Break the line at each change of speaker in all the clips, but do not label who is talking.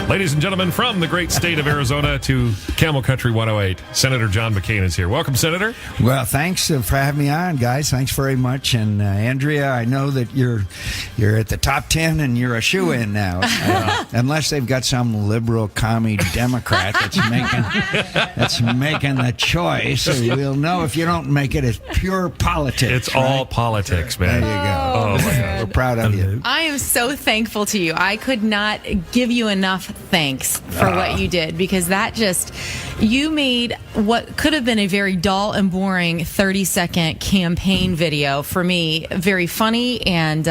Ladies and gentlemen, from the great state of Arizona to Camel Country 108, Senator John McCain is here. Welcome, Senator.
Well, thanks for having me on, guys. Thanks very much. And Andrea, I know that you're at the top 10 and you're a shoo-in now. Unless they've got some liberal commie Democrat that's making the choice. We'll know if you don't make it. It's pure politics.
It's all politics, man.
There you go.
Oh, my God.
We're proud of you.
I am so thankful to you. I could not give you enough thanks for what you did, because you made what could have been a very dull and boring 30-second campaign video for me very funny and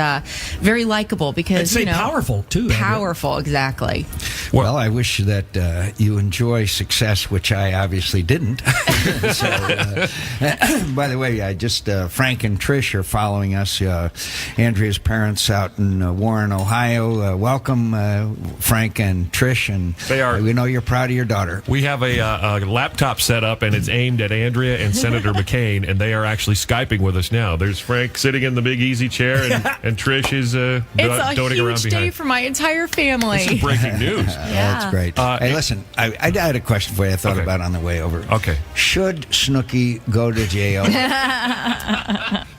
very likable, because
I'd say powerful too.
Powerful, exactly.
Well, I wish that you enjoy success, which I obviously didn't. By the way, Frank and Trish are following us. Andrea's parents out in Warren, Ohio. Welcome, Frank and Trish, and
they are.
We know you're proud of your daughter.
We have a laptop set up, and it's aimed at Andrea and Senator McCain, and they are actually Skyping with us now. There's Frank sitting in the big easy chair, and Trish is doting around behind.
It's a huge day for my entire family.
This is breaking news.
That's great. Hey, listen, I had a question for you I thought about on the way over.
Okay.
Should Snooki go to jail?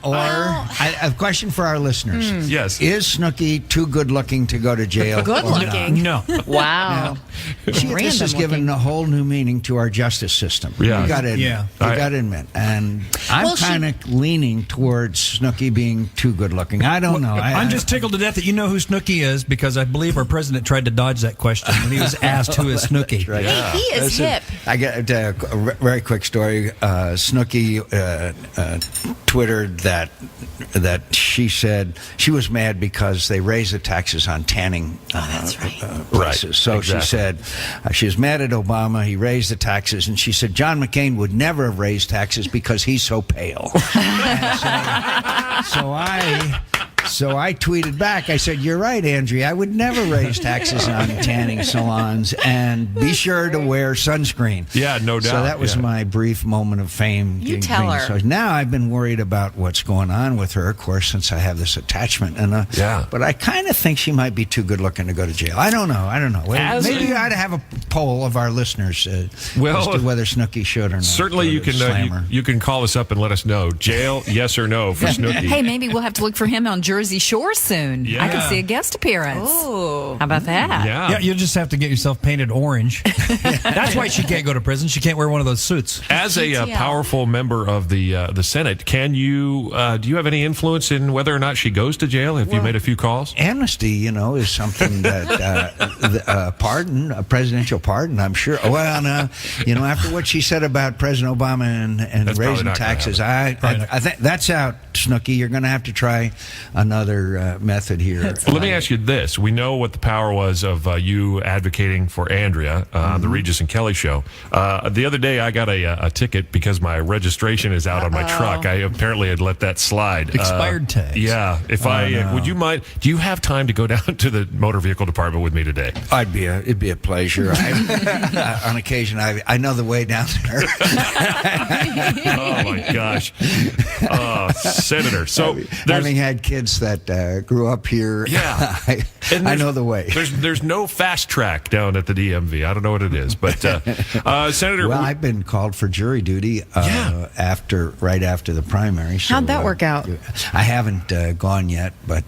Or I have a question for our listeners.
Yes.
Is Snooki too good looking to go to jail?
Good looking?
No.
Wow.
This has given a whole new meaning to our justice system.
Yeah.
You got to admit. And I'm kind of leaning towards Snooki being too good looking. I don't know.
I'm just tickled to death that you know who Snooki is, because I believe our president tried to dodge that question when he was asked who is Snooki.
Right.
Hey, he is hip.
I get a very quick story. Snooki twittered that she said she was mad because they raised the taxes on tanning places.
Right.
So
Exactly.
she said she was mad at Obama. He raised the taxes, and she said John McCain would never have raised taxes because he's so pale. So I tweeted back. I said, "You're right, Andrea. I would never raise taxes on tanning salons, and be sure to wear sunscreen."
Yeah, no doubt.
So that was my brief moment of fame.
You tell her.
So now I've been worried about what's going on with her, of course, since I have this attachment. And but I kind of think she might be too good looking to go to jail. I don't know. Maybe I'd have a poll of our listeners as to whether Snooki should or not.
Certainly, you can call us up and let us know. Jail, yes or no for Snooki.
Hey, maybe we'll have to look for him on Jersey Shore soon.
Yeah.
I can see a guest appearance.
Oh,
how about that?
Yeah, you'll just have to get yourself painted orange. That's why she can't go to prison. She can't wear one of those suits.
As a powerful member of the Senate, can do you have any influence in whether or not she goes to jail? Have you made a few calls?
Amnesty, is something that a presidential pardon, I'm sure. Well, after what she said about President Obama and raising taxes, I think that's out, Snooki. You're going to have to try another method here.
Well, let me ask you this. We know what the power was of you advocating for Andrea, the Regis and Kelly show. The other day, I got a ticket because my registration is out on my truck. I apparently had let that slide.
Expired tags.
Yeah. Would you mind? Do you have time to go down to the motor vehicle department with me today?
It'd be a pleasure. On occasion, I know the way down there.
Oh my gosh, Senator. So
having had kids that grew up here, I know the way.
There's no fast track down at the DMV. I don't know what it is, but Senator.
Well, I've been called for jury duty right after the primary. So,
how'd that work out?
I haven't gone yet, but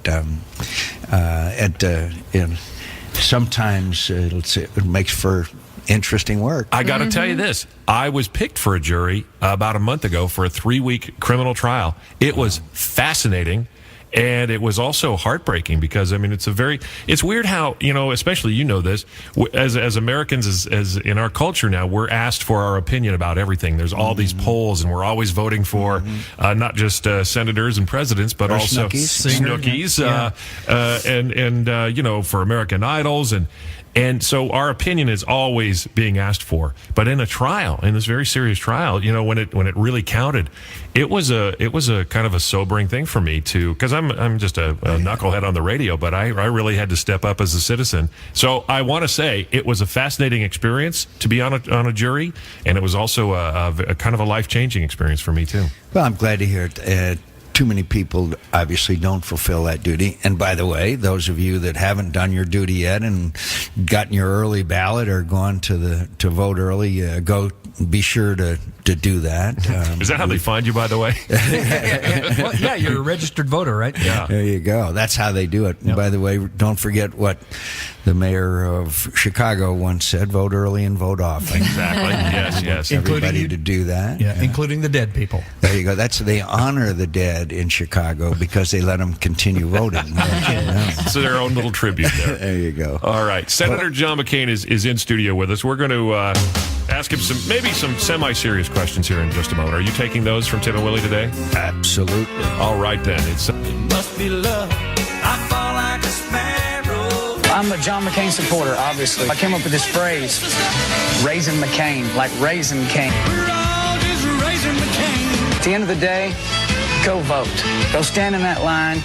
sometimes it makes for interesting work.
I got to tell you this. I was picked for a jury about a month ago for a 3-week criminal trial. It was fascinating. And it was also heartbreaking because, it's weird how, especially this, as Americans, as in our culture now, we're asked for our opinion about everything. There's all these polls, and we're always voting for not just senators and presidents, but also Snookies, for American Idols. And so our opinion is always being asked for. But in a trial, in this very serious trial, when it really counted, it was a kind of a sobering thing for me because I'm just a knucklehead on the radio, but I really had to step up as a citizen. So I want to say it was a fascinating experience to be on a jury, and it was also a kind of a life-changing experience for me too.
Well, I'm glad to hear it. Too many people obviously don't fulfill that duty. And by the way, those of you that haven't done your duty yet and gotten your early ballot or gone to vote early, go. Be sure to do that.
Is that how they find you, by the way?
Well, yeah, you're a registered voter, right?
Yeah.
There you go. That's how they do it. And by the way, don't forget what the mayor of Chicago once said: vote early and vote often.
Exactly. Yes.
Everybody
you-
to do that.
Yeah, including the dead people.
There you go. They honor the dead in Chicago because they let them continue voting.
It's their own little tribute there.
There you go.
All right. Senator John McCain is in studio with us. We're going to ask him some semi-serious questions here in just a moment. Are you taking those from Tim and Willie today?
Absolutely.
All right, then.
Must be love. I fall like a sparrow.
I'm a John McCain supporter, obviously. I came up with this phrase, Raisin McCain, like Raisin Cane.
We're all just raising McCain.
At the end of the day, go vote. Go stand in that line,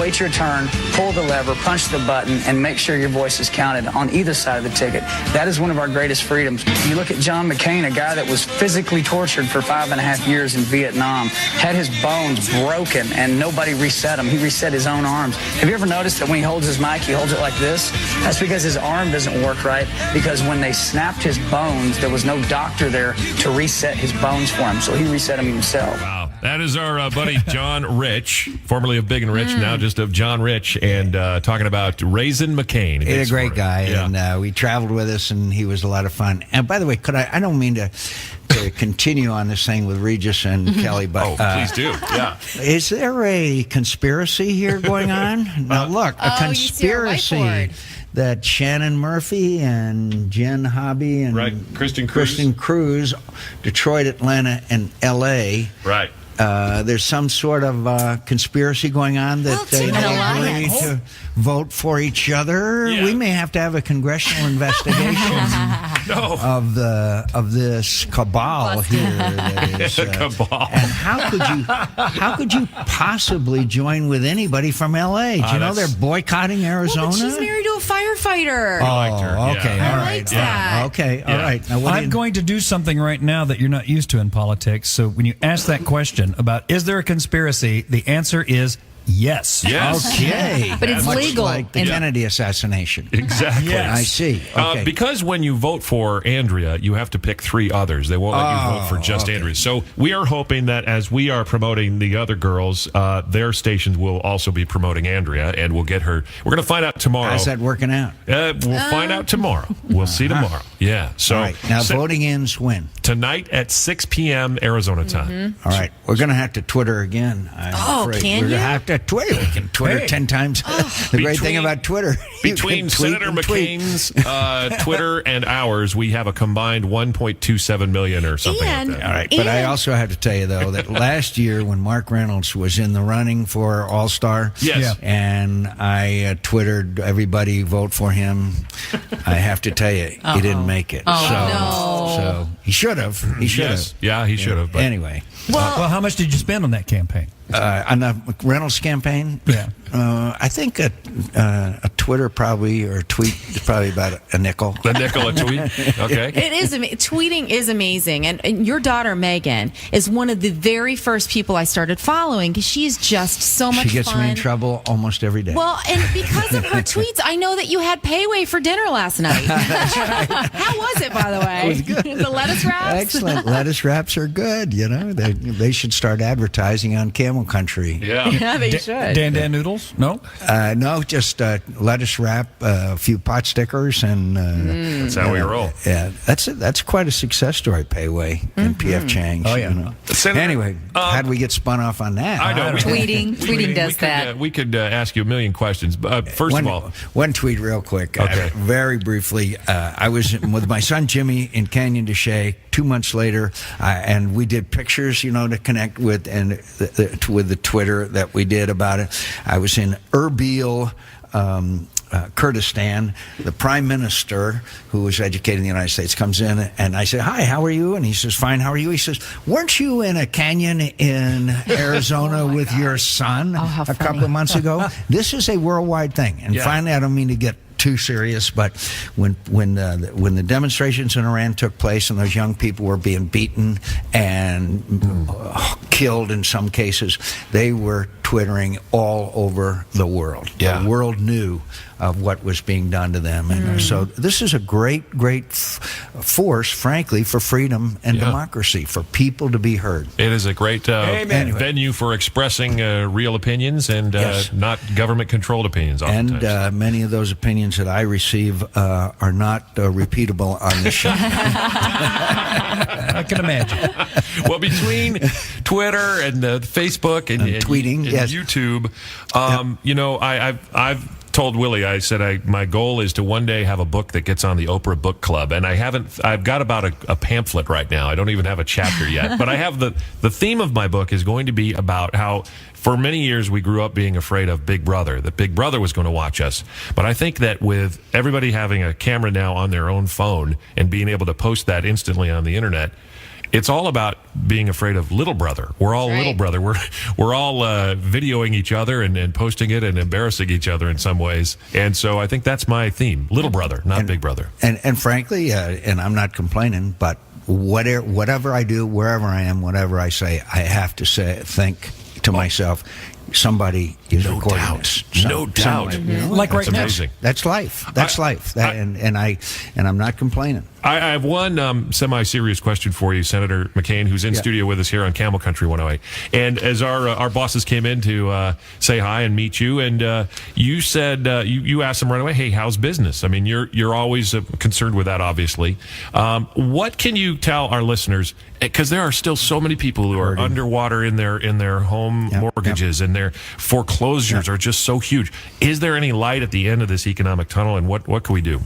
wait your turn, pull the lever, punch the button, and make sure your voice is counted on either side of the ticket. That is one of our greatest freedoms. You look at John McCain, a guy that was physically tortured for 5.5 years in Vietnam, had his bones broken, and nobody reset him. He reset his own arms. Have you ever noticed that when he holds his mic, he holds it like this? That's because his arm doesn't work right, because when they snapped his bones, there was no doctor there to reset his bones for him, so he reset them himself.
Wow. That is our buddy John Rich, formerly of Big and Rich, now just of John Rich, and talking about Raisin McCain.
He's a great guy,
Yeah.
and we traveled with us, and he was a lot of fun. And by the way, I don't mean to continue on this thing with Regis and Kelly, but
Please do. Yeah.
is there a conspiracy here going on? Now, look, a
you see our
conspiracy
whiteboard.
that Shannon Murphy and Jen Hobby and
Right. Kristen Cruz.
Cruz, Detroit, Atlanta, and L.A.
Right.
There's some sort of conspiracy going on that
Well,
they
it's an
agree
alliance.
to vote for each other.
Yeah.
We may have to have a congressional investigation
No.
of this cabal here. That is,
Cabal.
And how could you possibly join with anybody from L.A.? Do you know they're
that's-
boycotting Arizona?
Well, but she's married to a firefighter.
Oh,
liked her, yeah.
okay,
I
all right.
liked that.
Okay, all
Yeah.
right. Now, what do
I'm
you-
going to do something right now that you're not used to in politics. So when you ask that question about is there a conspiracy, the answer is yes.
Yes.
Okay,
But it's
much
legal.
like the
And-
Kennedy assassination.
Exactly.
Yes.
I see. Okay.
Because when you vote for Andrea, you have to pick 3 others. They won't let you vote for just
okay.
Andrea. So we are hoping that as we are promoting the other girls, their stations will also be promoting Andrea, and we'll get her. We're going to find out tomorrow.
How's that working out?
We'll find out tomorrow. We'll see tomorrow. Yeah. So
All right. Now,
so
voting ends when?
tonight at 6 p.m. Arizona time.
All right. We're going to have to Twitter again. I'm
Oh,
afraid.
can
We're
you?
going to have to Twitter. We can Twitter
Hey.
10 times. The great thing
Between-
about Twitter. you
Between
can tweet
Senator
and tweet.
McCain's Twitter and ours, we have a combined 1.27 million or something
And-
like that.
All right, but I
And-
also have to tell you though that last year when Mark Reynolds was in the running for All Star,
Yes. Yeah.
and I twittered everybody vote for him. I have to tell you, he didn't make it. So he should have. He should
Yes.
have.
Yeah, he should have. But
Anyway,
Well, how much did you spend on that campaign?
on the Reynolds campaign,
Yeah.
I think a Twitter probably or a tweet is probably about a nickel.
the nickel a tweet. Okay.
It is tweeting is amazing, and your daughter Megan is one of the very first people I started following because she's just so much
She gets
fun.
me in trouble almost every day.
Well, and because of her tweets, I know that you had payway for dinner last night. How was it, by the way?
It was good.
The lettuce wraps.
Excellent. Lettuce wraps are good. You know, they should start advertising on Camel Country.
Yeah.
Yeah, they should.
Dan noodles? No?
No, just lettuce wrap, a few pot stickers, and
That's how we roll.
yeah, that's quite a success story. Payway and PF Chang's.
Oh, yeah.
You know.
Senator,
Anyway, how did we get spun off on that?
I know.
Tweeting. Tweeting does that.
We could ask you a million questions. But first
one,
of all,
one tweet real quick.
Okay.
Very briefly, I was with my son Jimmy in Canyon de Chelly 2 months later, and we did pictures, you know, to connect with and with the Twitter that we did about it. I was in Erbil. Kurdistan, the prime minister, who was educated in the United States, comes in and I said, "Hi, how are you?" And he says, "Fine, how are you?" He says, "Weren't you in a canyon in Arizona with your son
how
a
funny.
couple of months ago?" This is a worldwide thing. And
Yeah.
finally, I don't mean to get too serious, but when the demonstrations in Iran took place and those young people were being beaten and killed in some cases, they were twittering all over the world.
Yeah.
The world knew of what was being done to them. And so this is a great force, frankly, for freedom and democracy, for people to be heard.
It is a great venue for expressing real opinions and not government-controlled opinions oftentimes.
And many of those opinions that I receive are not repeatable on this show.
I can imagine.
Well, between Twitter and Facebook and
tweeting,
and YouTube, you know, I've told Willie, I said my goal is to one day have a book that gets on the Oprah Book Club, and I've got about a pamphlet right now. I don't even have a chapter yet, but I have the theme of my book is going to be about how for many years we grew up being afraid of Big Brother, that Big Brother was going to watch us. But I think that with everybody having a camera now on their own phone and being able to post that instantly on the internet, it's all about being afraid of Little Brother. We're all Little Brother. We're all videoing each other and posting it and embarrassing each other in some ways. And so I think that's my theme: Little Brother, not Big Brother.
And frankly, and I'm not complaining, but whatever I do, wherever I am, whatever I say, I have to think to myself, somebody is recording this.
No doubt.
Like right
That's
now.
amazing.
That's life. That's life. And I'm not complaining.
I have one semi-serious question for you, Senator McCain, who's in studio with us here on Camel Country 108. And as our bosses came in to say hi and meet you, and you said you asked them right away, "Hey, how's business?" I mean, you're always concerned with that, obviously. What can you tell our listeners? Because there are still so many people who are underwater in their home mortgages, and their foreclosures are just so huge. Is there any light at the end of this economic tunnel, and what can we do?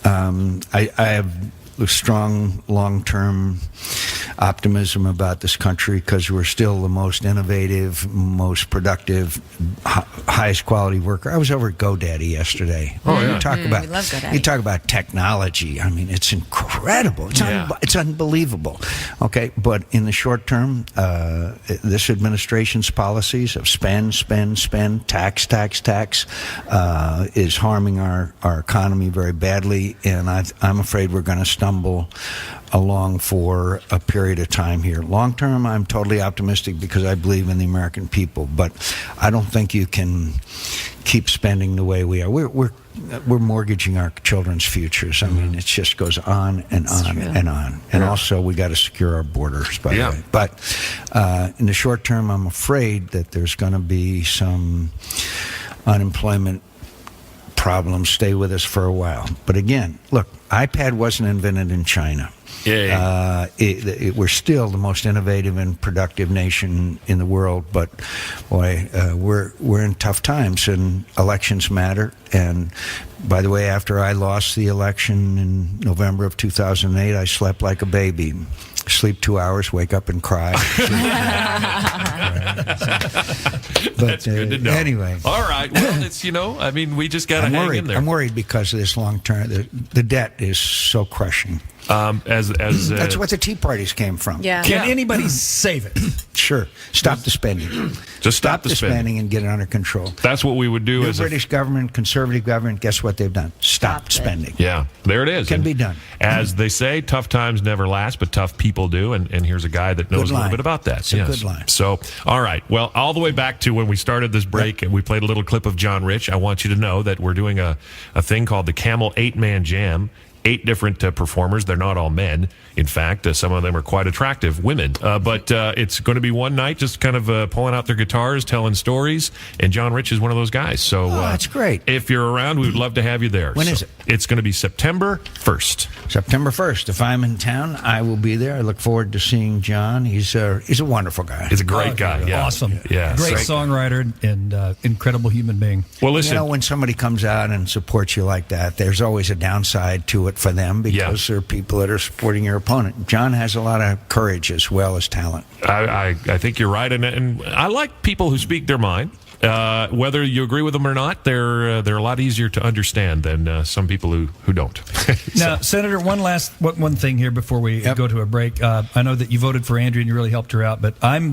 I have a strong long-term optimism about this country because we're still the most innovative, most productive, highest quality worker. I was over at GoDaddy yesterday.
Oh, yeah.
You talk about,
we love GoDaddy.
You talk about technology. I mean, it's incredible. It's unbelievable. Okay, but in the short term, this administration's policies of spend, tax, is harming our economy very badly, and I'm afraid we're going to stumble along for a period of time here. Long term, I'm totally optimistic because I believe in the American people, but I don't think you can keep spending the way we are. We're mortgaging our children's futures. I mean, it just goes on and on and on. And also, we got to secure our borders, by the way. But in the short term, I'm afraid that there's going to be some unemployment problems stay with us for a while. But again, look, iPad wasn't invented in China. We're still the most innovative and productive nation in the world, but boy, we're in tough times, and elections matter. And by the way, after I lost the election in November of 2008, I slept like a baby. Sleep 2 hours, wake up and cry. But
That's good to know.
Anyway.
All right. Well, it's, I mean, we just got to hang in there.
I'm worried because of this long term. The debt is so crushing.
That's
what the Tea Parties came from.
Yeah.
Can anybody save it?
Sure. Stop the spending.
Just stop the
spending and get it under control.
That's what we would do
New
as
British government, conservative government, guess what they've done? Stop spending.
Yeah, there it is.
Can be done.
As they say, tough times never last, but tough people do. And here's a guy that knows a little bit about that.
It's a good line.
So, all right. Well, all the way back to when we started this break, and we played a little clip of John Rich. I want you to know that we're doing a thing called the Camel 8-Man Jam. 8 different performers. They're not all men. In fact, some of them are quite attractive women. But it's going to be one night just kind of pulling out their guitars, telling stories. And John Rich is one of those guys. So
that's great.
If you're around, we would love to have you there.
When is it?
It's going to be September 1st.
September 1st. If I'm in town, I will be there. I look forward to seeing John. He's a wonderful guy.
He's a great guy. Yeah.
Awesome.
Yeah.
Great songwriter and incredible human being.
Well, listen.
When somebody comes out and supports you like that, there's always a downside to it for them because there are people that are supporting your opponent. John has a lot of courage as well as talent.
I think you're right, and I like people who speak their mind. Whether you agree with them or not, they're a lot easier to understand than some people who don't.
Now, Senator, one thing here before we go to a break. I know that you voted for Andrea and you really helped her out, but I'm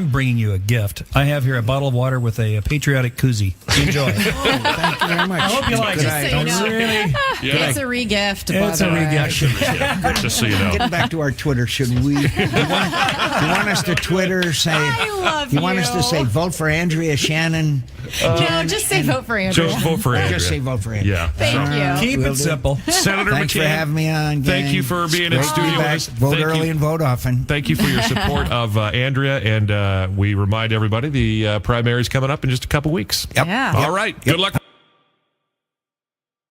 bringing you a gift. I have here a bottle of water with a patriotic koozie. Enjoy.
Thank you very much.
I hope you like it.
Just so you know. It's a re-gift.
It's a re-gift.
Just so you know.
Getting back to our Twitter, should we? You want us to Twitter say?
I love
you. Want
you.
us to say vote for Andrea Shannon?
No, just say vote for Andrea.
Just vote for Andrea.
Just say vote for Andrea.
Yeah.
Thank you.
Keep
Will
it
do.
simple.
Senator
Thanks for
McCain,
having me on.
thank
gang.
you for being in
Great to be
studio with
back.
us.
Vote
Thank
early
you.
and vote often.
Thank you for your support of Andrea, and we remind everybody the primary is coming up in just a couple weeks.
Yep.
Yeah.
All right. Good luck.